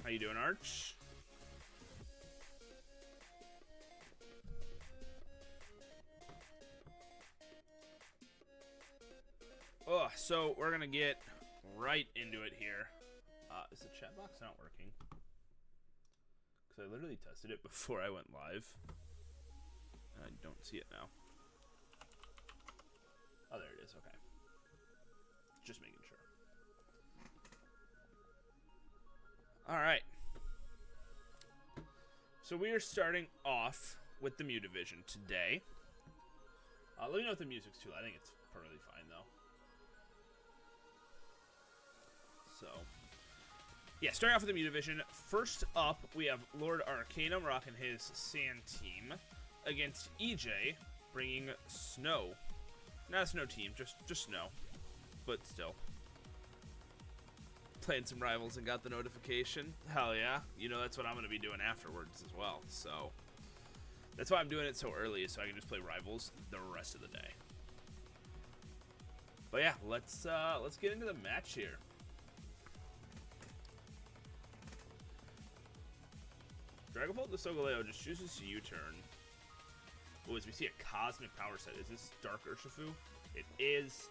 How you doing, Arch? Oh, so we're gonna get right into it here. Is the chat box not working? Because I literally tested it before I went live. And I don't see it now. Oh, there it is. Okay. Just making sure. Alright. So we are starting off with the Mew division today. Let me know if the music's too loud. I think it's perfectly fine, though. So, yeah, starting off with the Mew division. First up, we have Lord Arcanum rocking his Sand team against EJ bringing Snow. Not a Snow team, just Snow, but still. Playing some Rivals and got the notification. Hell yeah. You know, that's what I'm going to be doing afterwards as well. So, that's why I'm doing it so early, so I can just play Rivals the rest of the day. But yeah, let's get into the match here. Dragapult the Solgaleo just chooses to U-turn. Oh, as we see a Cosmic Power set. Is this Dark Urshifu? It is.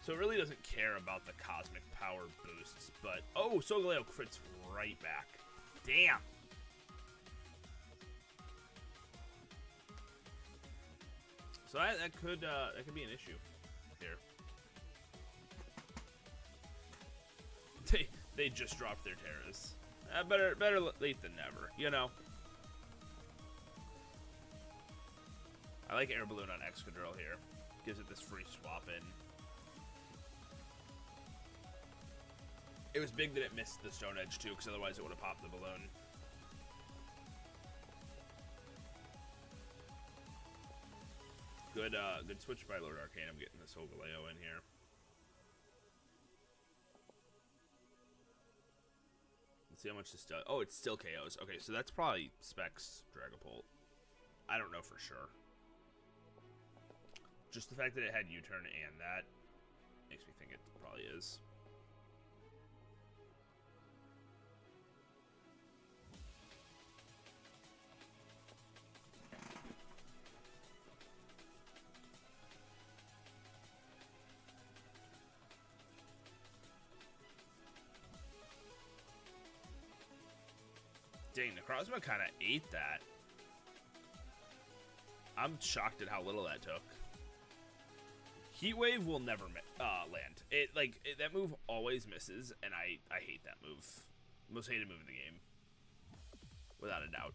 So it really doesn't care about the Cosmic Power boosts, but... Oh, Solgaleo crits right back. Damn! So that could be an issue here. They just dropped their Terras. Better late than never, you know. I like Air Balloon on Excadrill here. Gives it this free swap in. It was big that it missed the Stone Edge too, because otherwise it would have popped the balloon. Good switch by Lord Arcanum getting this Solgaleo in here. Let's see how much this does. Oh, it still KOs. Okay, so that's probably Specs Dragapult. I don't know for sure. Just the fact that it had U-turn and that makes me think it probably is. Dang, Necrozma kind of ate that. I'm shocked at how little that took. Heat Wave will never land. That move always misses, and I hate that move. Most hated move in the game, without a doubt.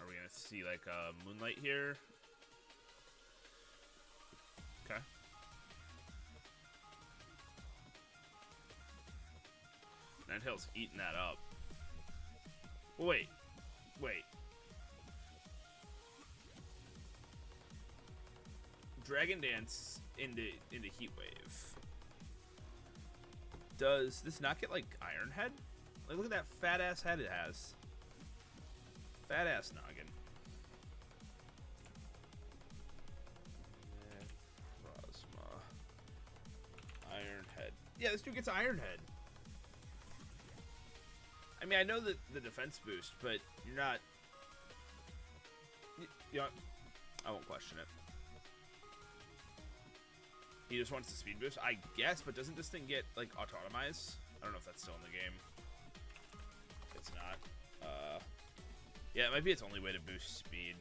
Are we gonna see like a Moonlight here? Okay. Ninetales eating that up. Wait. Dragon Dance into Heat Wave. Does this not get like Iron Head? Like, look at that fat ass head it has. Fat ass noggin. Necrozma. Iron Head. Yeah, this dude gets Iron Head. I mean, I know that the defense boost, but you're not... You know what? I won't question it. He just wants the speed boost, I guess, but doesn't this thing get, like, autotomized? I don't know if that's still in the game. It's not. Yeah, it might be its only way to boost speed.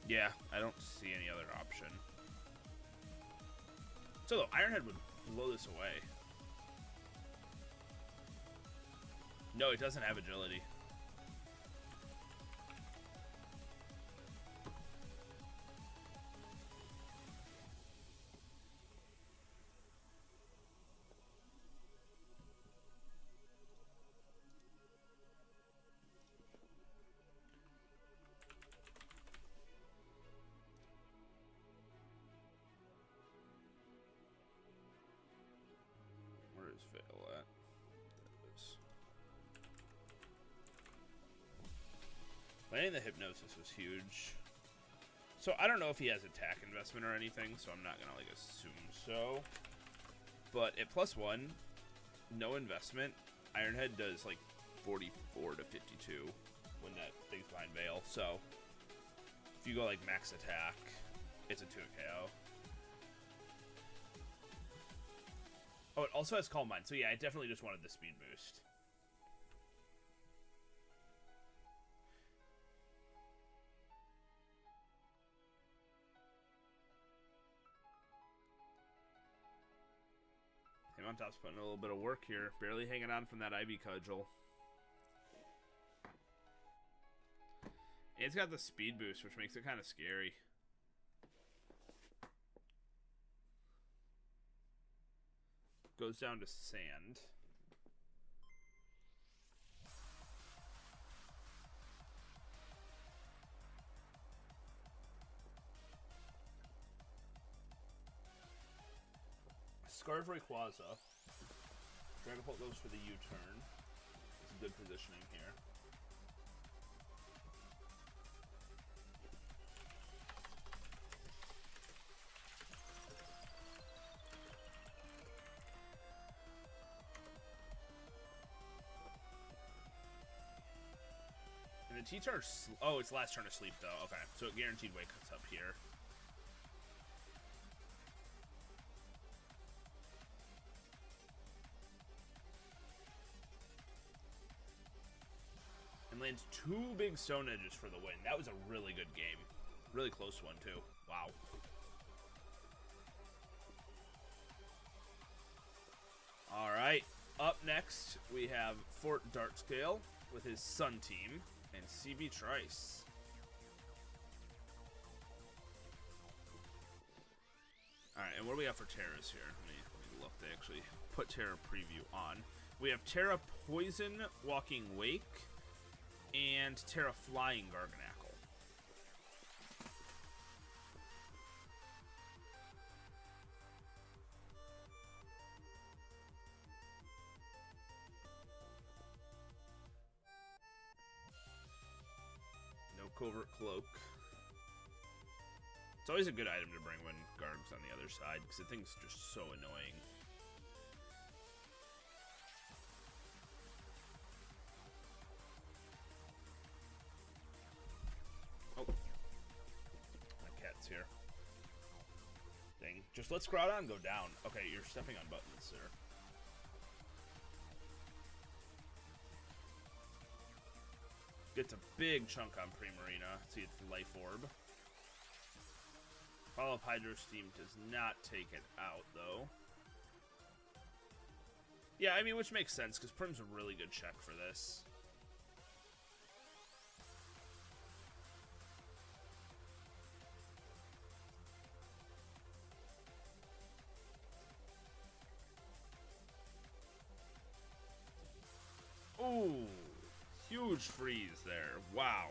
Yeah, I don't see any other option. So, though, Ironhead would blow this away. No, it doesn't have agility. Where's Veil at? There it is. Landing the Hypnosis was huge. So I don't know if he has attack investment or anything, so I'm not gonna like assume so. But at +1, no investment, Ironhead does like 44 to 52 when that thing's behind Veil. So if you go like max attack, it's a 2 KO. Oh, it also has Calm Mind. So yeah, I definitely just wanted the speed boost. Him on top's putting a little bit of work here. Barely hanging on from that Ivy Cudgel. And it's got the speed boost, which makes it kind of scary. Goes down to Sand. Scarf Rayquaza. Dragapult goes for the U-turn. It's a good positioning here. And the T-Charge... Oh, it's last turn of sleep, though. Okay, so it guaranteed wake us up here. And lands 2 big Stone Edges for the win. That was a really good game. Really close one, too. Wow. Alright, up next, we have Fort Darkscale with his Sun team and CB Trice. Alright, and what do we have for Terras here? Let me look. They actually put Terra Preview on. We have Terra Poison Walking Wake and Terra Flying Garganackle. No Covert Cloak. It's always a good item to bring when Garg's on the other side, because the thing's just so annoying. Oh. My cat's here. Dang. Just let Groudon go down. Okay, you're stepping on buttons, sir. Gets a big chunk on Primarina. See, it's the Life Orb. Follow-up Hydro Steam does not take it out, though. Yeah, I mean, which makes sense, because Prim's a really good check for this. Ooh, huge freeze there. Wow.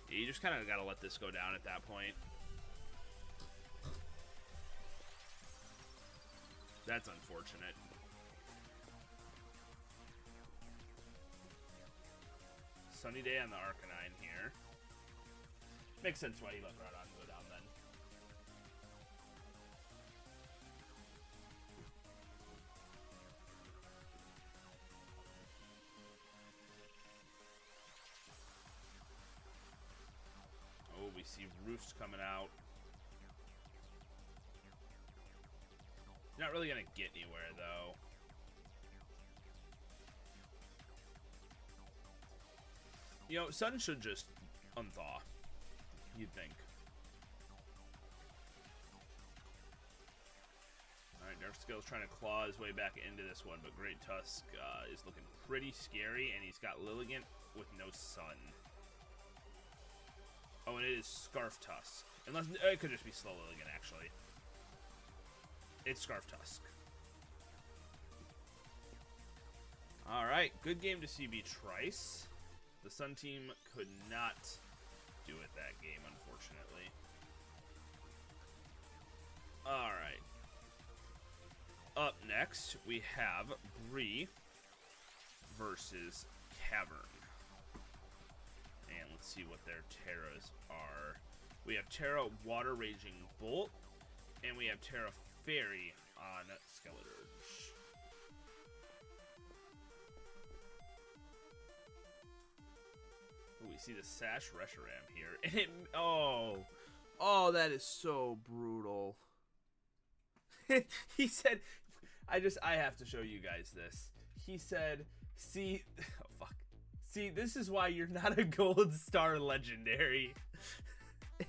Yeah, you just kind of got to let this go down at that point. That's unfortunate. Sunny Day on the Arcanine here. Makes sense why he let Groudon go down then. Oh, we see Roost coming out. Not really gonna get anywhere, though. You know, Sun should just unthaw, you'd think. Alright, Darkscale's trying to claw his way back into this one, but Great Tusk is looking pretty scary, and he's got Lilligant with no Sun. Oh, and it is Scarf Tusk. Unless, it could just be Slow Lilligant, actually. It's Scarf Tusk. Alright, good game to CB Trice. The Sun team could not do it that game, unfortunately. Alright. Up next, we have Bree versus Cavern. And let's see what their Terras are. We have Terra Water Raging Bolt, and we have Terra Fairy on Skeleturge. Ooh, we see the Sash Reshiram here. And it, oh, that is so brutal. He said, I have to show you guys this. He said, see, oh fuck. See, this is why you're not a gold star legendary.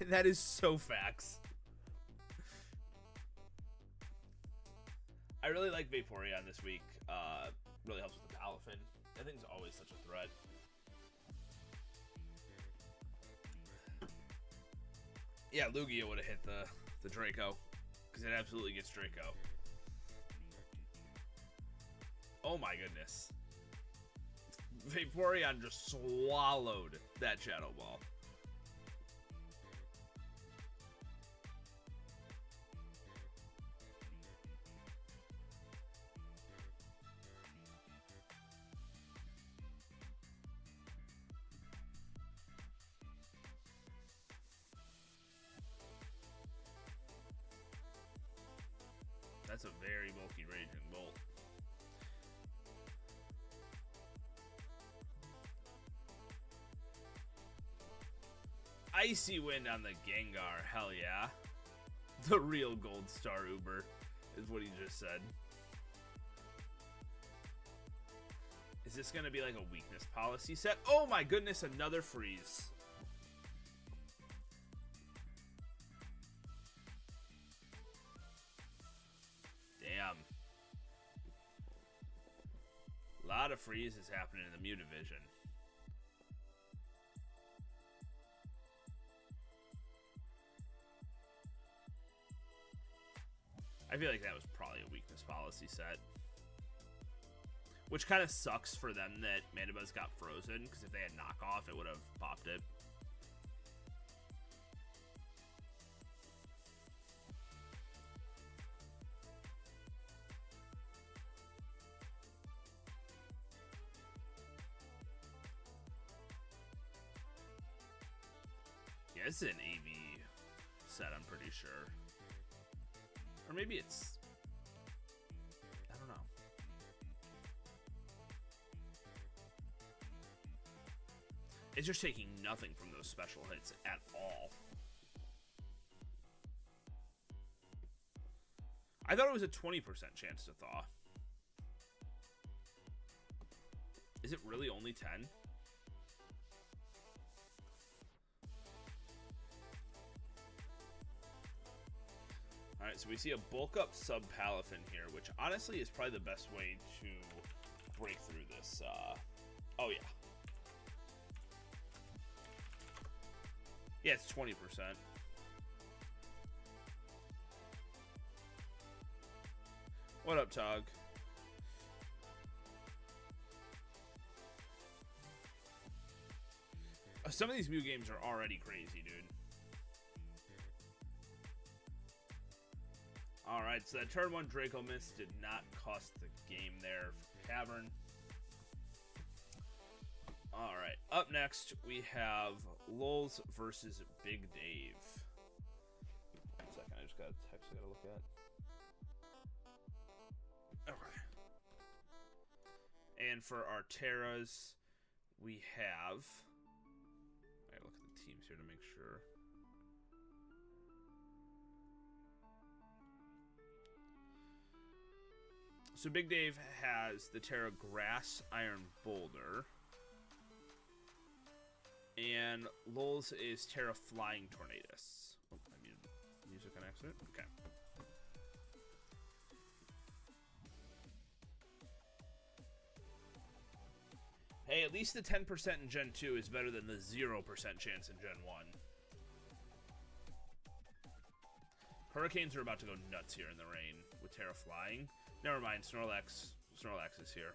And that is so facts. I really like Vaporeon this week. Really helps with the Palafin. That thing's always such a threat. Yeah, Lugia would have hit the Draco. Because it absolutely gets Draco. Oh my goodness. Vaporeon just swallowed that Shadow Ball. That's a very bulky Raging Bolt. Icy Wind on the Gengar, hell yeah. The real gold star Uber is what he just said. Is this gonna be like a weakness policy set? Oh my goodness, another freeze. Damn. A lot of freezes happening in the Mew division. I feel like that was probably a weakness policy set. Which kind of sucks for them that Mandibuzz got frozen, because if they had knockoff, it would have popped it. Yeah, this is an AV set, I'm pretty sure. Or maybe it's... I don't know. It's just taking nothing from those special hits at all. I thought it was a 20% chance to thaw. Is it really only 10? Alright, so we see a bulk up sub Palafin here, which honestly is probably the best way to break through this. Oh yeah. Yeah, it's 20%. What up, Tog? Some of these Mew games are already crazy, dude. Alright, so that turn 1 Draco Miss did not cost the game there for Cavern. Alright, up next we have Lulz versus Big Dave. 1 second, I just got a text I gotta look at. Okay. And for our Terras, we have... I gotta look at the teams here to make sure. So Big Dave has the Terra Grass Iron Boulder. And Lulz is Terra Flying Tornadus. Oh, I muted music on accident. Okay. Hey, at least the 10% in Gen 2 is better than the 0% chance in Gen 1. Hurricanes are about to go nuts here in the rain with Terra Flying. Never mind, Snorlax is here.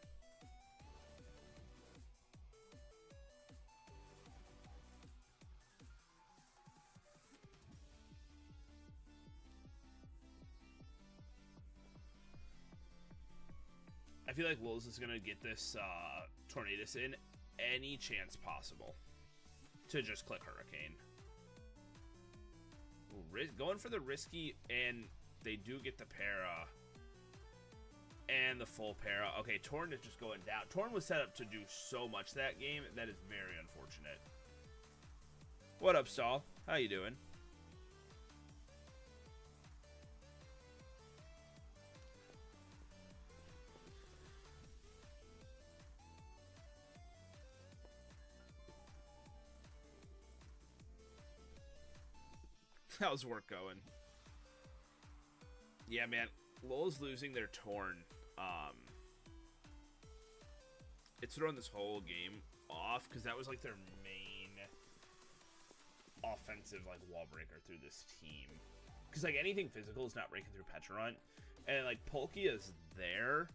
I feel like Lulz is going to get this Tornadus in any chance possible to just click Hurricane. Ooh, going for the risky, and they do get the para. And the full para. Okay, Torn is just going down. Torn was set up to do so much that game. That is very unfortunate. What up, Stall? How you doing? How's work going? Yeah, man. Lul's losing their Torn. It's throwing this whole game off because that was like their main offensive like wall breaker through this team. Because like anything physical is not breaking through Pecharunt, and like Palkia is there,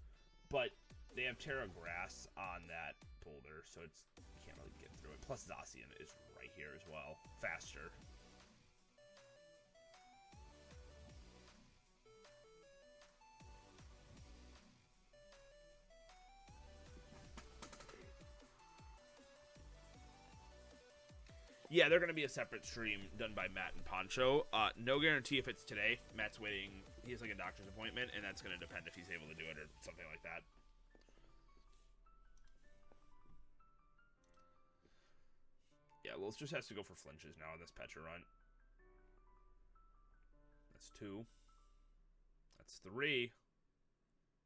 but they have Terra Grass on that boulder, so it's you can't really get through it. Plus Zacian is right here as well, faster. Yeah, they're going to be a separate stream done by Matt and Poncho. No guarantee if it's today. Matt's waiting. He has like a doctor's appointment, and that's going to depend if he's able to do it or something like that. Yeah, Lulz just has to go for flinches now on this Pecharunt. That's 2. That's 3.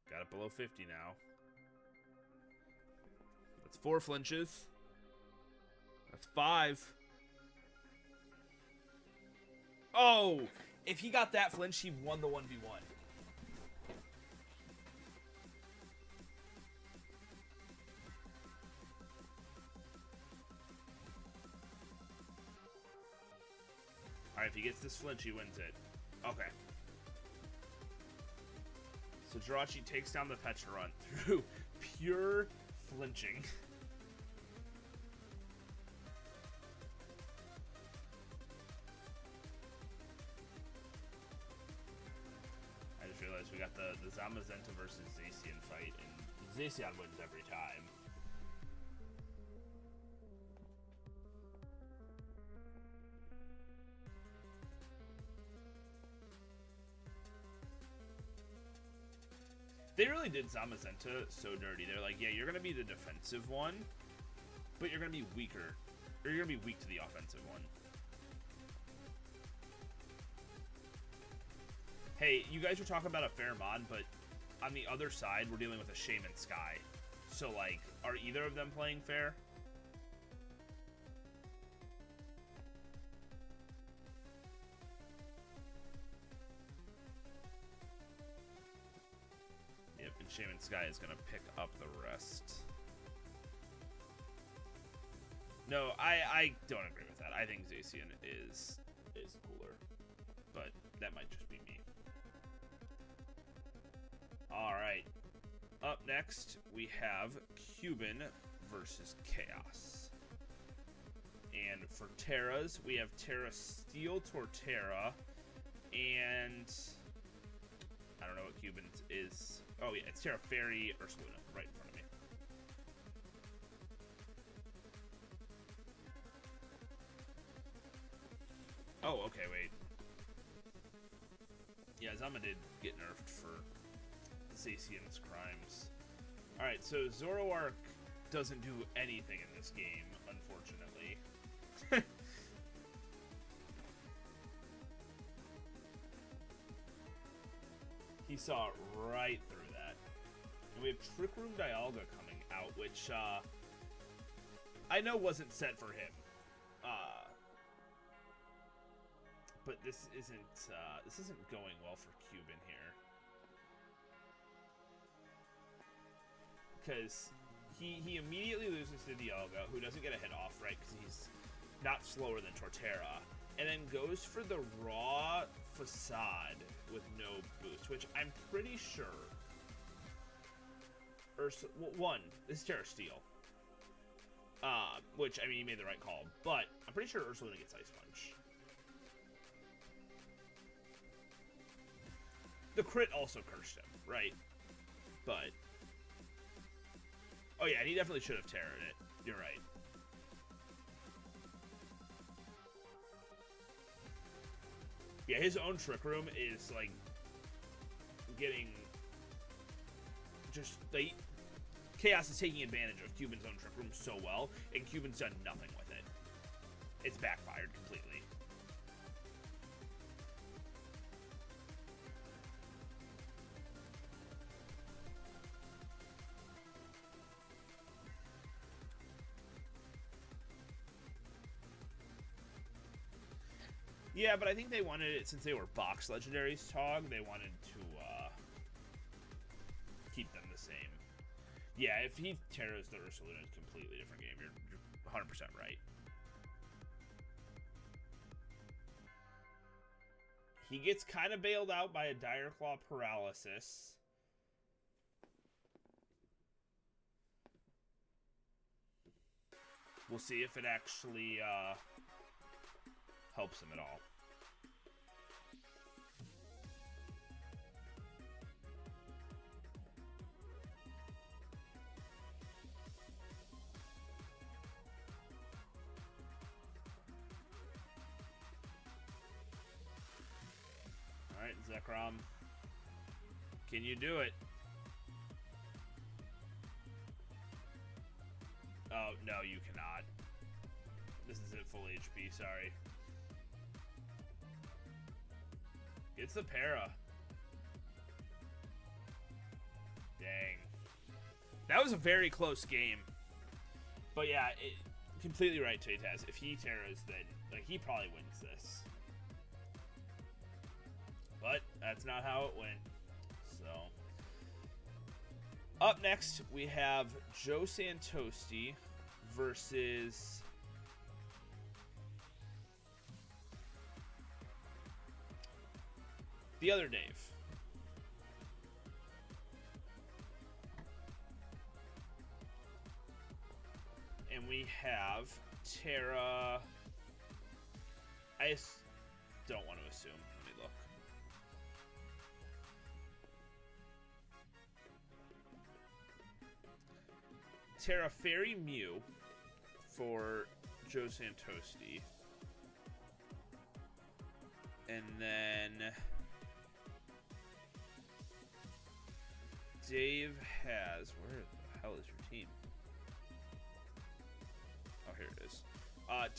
Got it below 50 now. That's 4 flinches. That's 5. Oh! If he got that flinch, he won the 1v1. Alright, if he gets this flinch, he wins it. Okay. So Jirachi takes down the Pecharunt through pure flinching. We got the Zamazenta versus Zacian fight, and Zacian wins every time. They really did Zamazenta so dirty. They're like, yeah, you're going to be the defensive one, but you're going to be weaker. Or you're going to be weak to the offensive one. Hey, you guys are talking about a fair mod, but on the other side, we're dealing with a Shaman Sky. So, like, are either of them playing fair? Yep, and Shaman Sky is going to pick up the rest. No, I don't agree with that. I think Zacian is cooler. But that might just be me. Alright. Up next, we have Cuban versus Chaos. And for Terras, we have Terra Steel Torterra. And I don't know what Cuban is. Oh yeah, it's Terra Fairy Ursaluna right in front of me. Oh, okay, wait. Yeah, Zama did get nerfed for Zacian's crimes. Alright, so Zoroark doesn't do anything in this game, unfortunately. He saw right through that. And we have Trick Room Dialga coming out, which I know wasn't set for him. But this isn't going well for Cuban here. Because he immediately loses to Dialga, who doesn't get a hit off, right? Because he's not slower than Torterra. And then goes for the raw Facade with no boost, which I'm pretty sure... One, this is Terra Steel. Which, I mean, he made the right call. But I'm pretty sure Ursaluna gets Ice Punch. The crit also cursed him, right? But Oh, yeah, and he definitely should have terrored it. You're right. Yeah, his own Trick Room is, like, getting just... Chaos is taking advantage of Cuban's own Trick Room so well, and Cuban's done nothing with it. It's backfired completely. Yeah, but I think they wanted it, since they were box legendaries, Tog, they wanted to keep them the same. Yeah, if he terrors the Ursaluna, it's a completely different game. You're 100% right. He gets kind of bailed out by a Dire Claw paralysis. We'll see if it actually helps him at all. Alright, Zekrom. Can you do it? Oh, no, you cannot. This isn't full HP, sorry. It's the para. Dang. That was a very close game. But yeah, completely right, Taytaz. If he terras, then like he probably wins this. But that's not how it went. So up next we have Joe Santosti versus the other Dave. And we have Terra. I don't want to assume. Let me look. Terra Fairy Mew for Joe Santosti. And then Dave has... Where the hell is your team? Oh, here it is.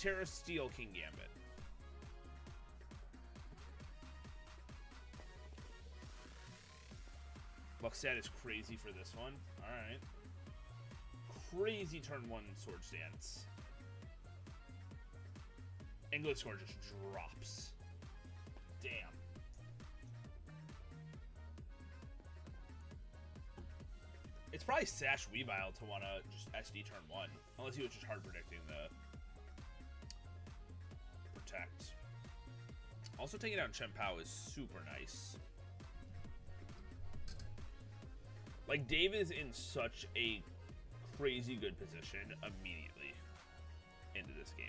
Terra Steel King Gambit. Luxad is crazy for this one. Alright. Crazy turn 1 Sword Dance. England score just drops. Damn. It's probably Sash Weavile to want to just SD turn 1. Unless he was just hard predicting the protect. Also taking down Chen Pao is super nice. Like, Dave is in such a crazy good position immediately into this game.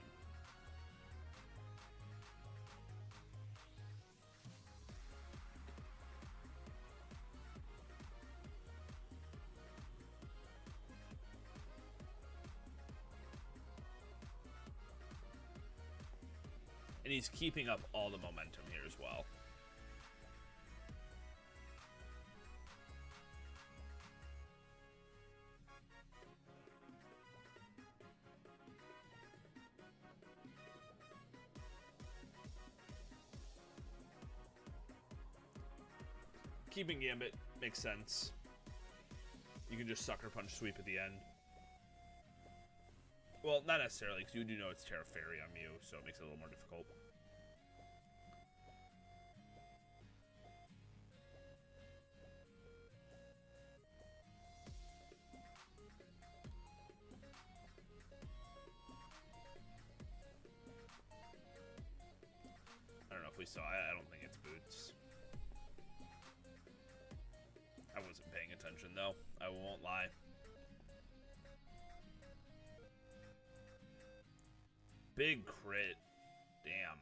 And he's keeping up all the momentum here as well. Keeping Gambit makes sense. You can just Sucker Punch sweep at the end. Well, not necessarily, because you do know it's Terra Fairy on Mew, so it makes it a little more difficult. I don't know if we saw it. I don't think it's boots. I wasn't paying attention, though. I won't lie. Big crit. Damn.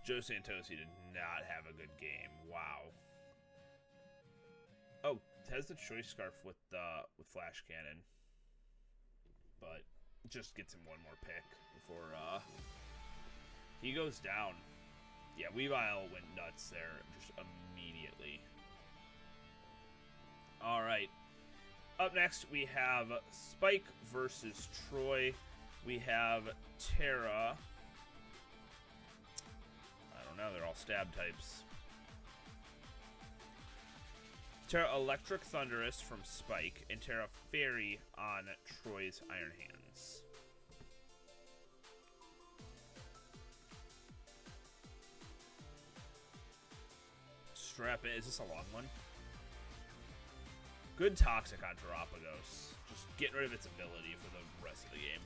Joe Santosi did not have a good game. Wow. Oh, has the choice scarf with flash cannon, but just gets him one more pick before he goes down. Yeah, Weavile went nuts there just immediately. All right. Up next, we have Spike versus Troy. We have Terra. I don't know. They're all stab types. Terra Electric Thunderous from Spike, and Terra Fairy on Troy's Iron Hands. Strap in. Is this a long one? Good Toxic on Terapagos. Just getting rid of its ability for the rest of the game.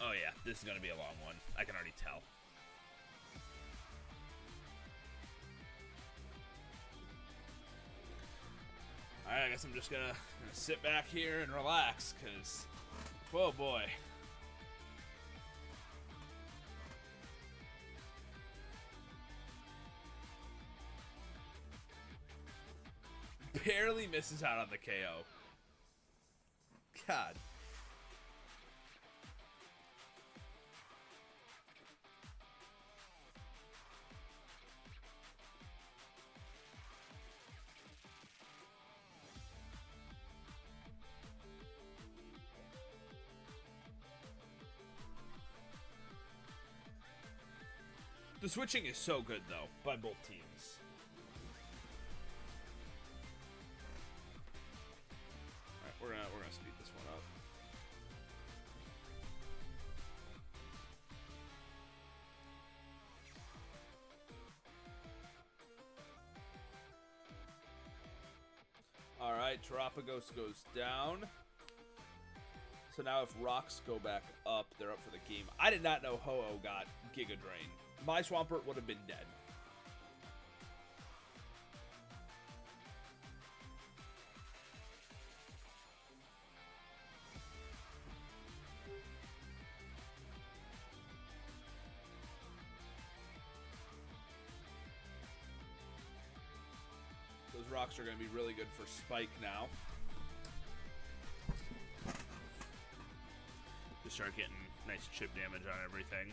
Oh yeah, this is going to be a long one. I can already tell. Alright, I guess I'm just going to sit back here and relax, because, oh boy. Barely misses out on the KO. God. The switching is so good, though, by both teams. Alright, we're gonna speed this one up. Alright, Terapagos goes down. So now if rocks go back up, they're up for the game. I did not know Ho-Oh got Giga Drain. My Swampert would have been dead. Those rocks are going to be really good for Spike now. Just start getting nice chip damage on everything.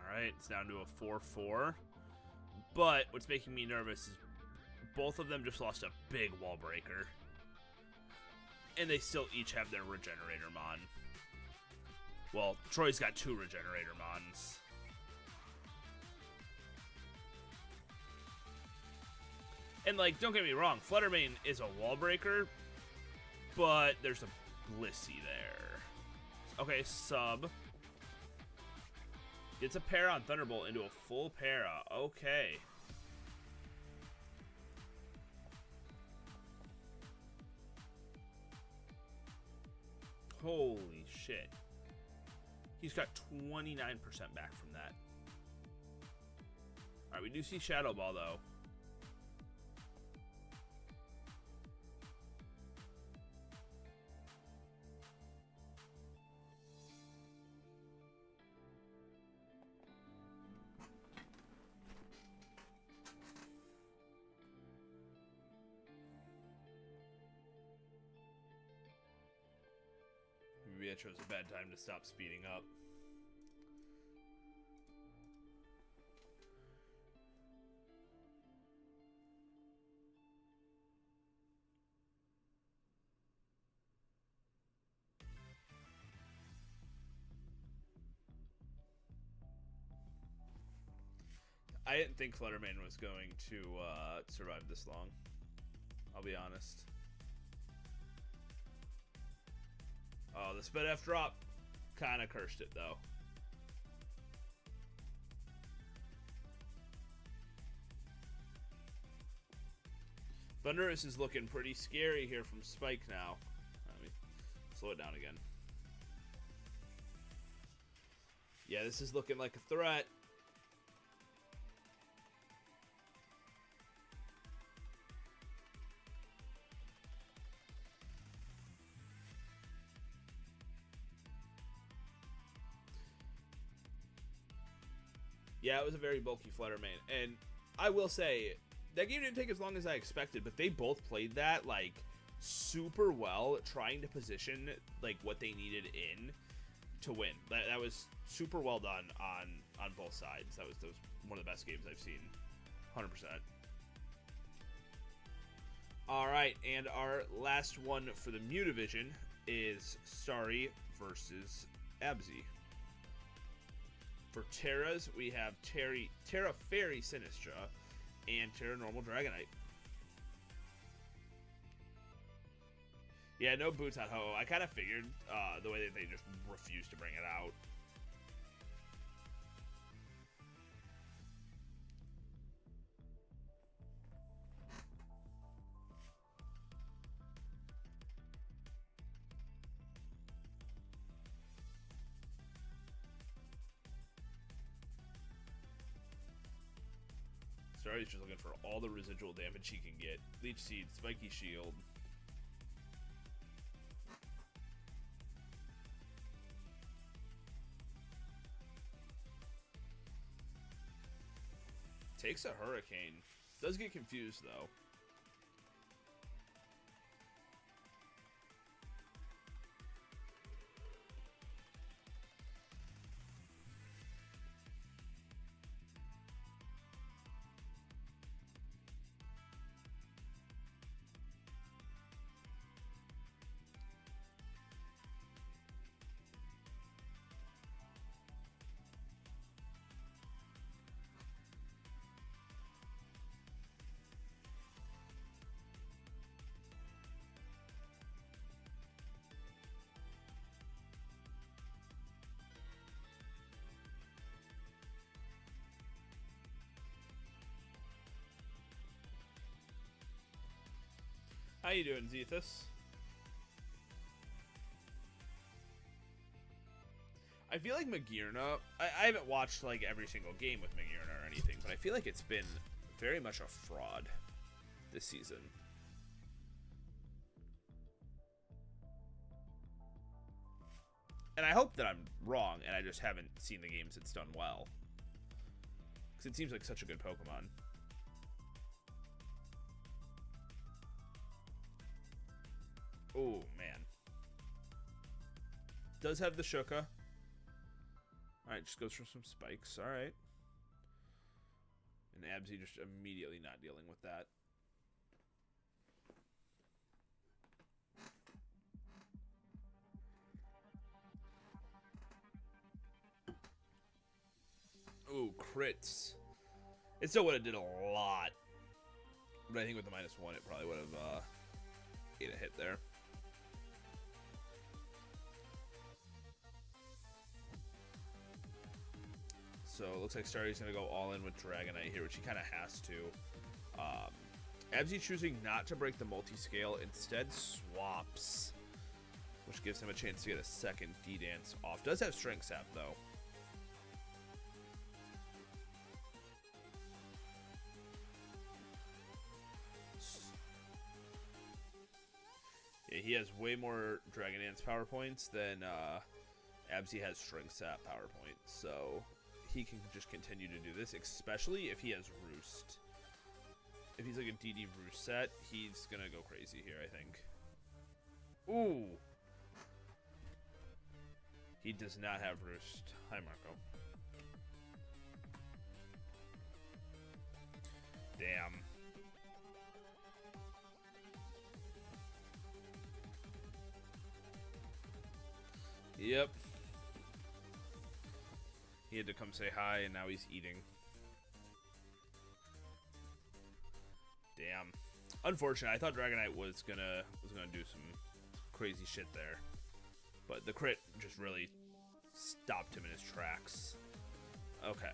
Alright, it's down to a 4-4. But what's making me nervous is both of them just lost a big wall breaker. And they still each have their Regenerator Mon. Well, Troy's got 2 Regenerator Mons. And, like, don't get me wrong, Fluttermane is a wall breaker, but there's a Blissey there. Okay, sub. Gets a para on Thunderbolt into a full para. Okay. Holy shit. He's got 29% back from that. Alright, we do see Shadow Ball, though. Maybe I chose a bad time to stop speeding up. I didn't think Fluttermane was going to survive this long. I'll be honest. Oh, the Sped F drop kind of cursed it, though. Thunderous is looking pretty scary here from Spike now. Let me slow it down again. Yeah, this is looking like a threat. Yeah, it was a very bulky Fluttermane. And I will say, that game didn't take as long as I expected, but they both played that, like, super well, trying to position, like, what they needed in to win. That was super well done on both sides. That was one of the best games I've seen. 100%. All right, and our last one for the Mew division is Starry versus Abzy. For Terras, we have Terra Fairy Sinistra and Terra Normal Dragonite. Yeah, no Boots on Ho. I kind of figured the way that they just refused to bring it out. Starry's just looking for all the residual damage he can get. Leech Seed, Spiky Shield. Takes a Hurricane. Does get confused, though. How you doing, Zethus? I feel like Magearna, I haven't watched like every single game with Magearna or anything, but I feel like it's been very much a fraud this season. And I hope that I'm wrong and I just haven't seen the games it's done well. Because it seems like such a good Pokemon. Oh, man. Does have the Shuka. Alright, just goes for some spikes. Alright. And Abzy just immediately not dealing with that. Ooh, crits. It still would have did a lot. But I think with the -1, it probably would have ate a hit there. So it looks like Starry's going to go all in with Dragonite here, which he kind of has to. Abzy choosing not to break the multi-scale, instead swaps, which gives him a chance to get a second D-Dance off. Does have Strength Sap, though. Yeah, he has way more Dragon Dance power points than Abzy has Strength Sap power points, so he can just continue to do this, especially if he has Roost. If he's like a DD Roost set, he's gonna go crazy here, I think. Ooh! He does not have Roost. Hi, Marco. Damn. Yep. He had to come say hi, and now he's eating. Damn. Unfortunate. I thought Dragonite was gonna do some crazy shit there, but the crit just really stopped him in his tracks. Okay.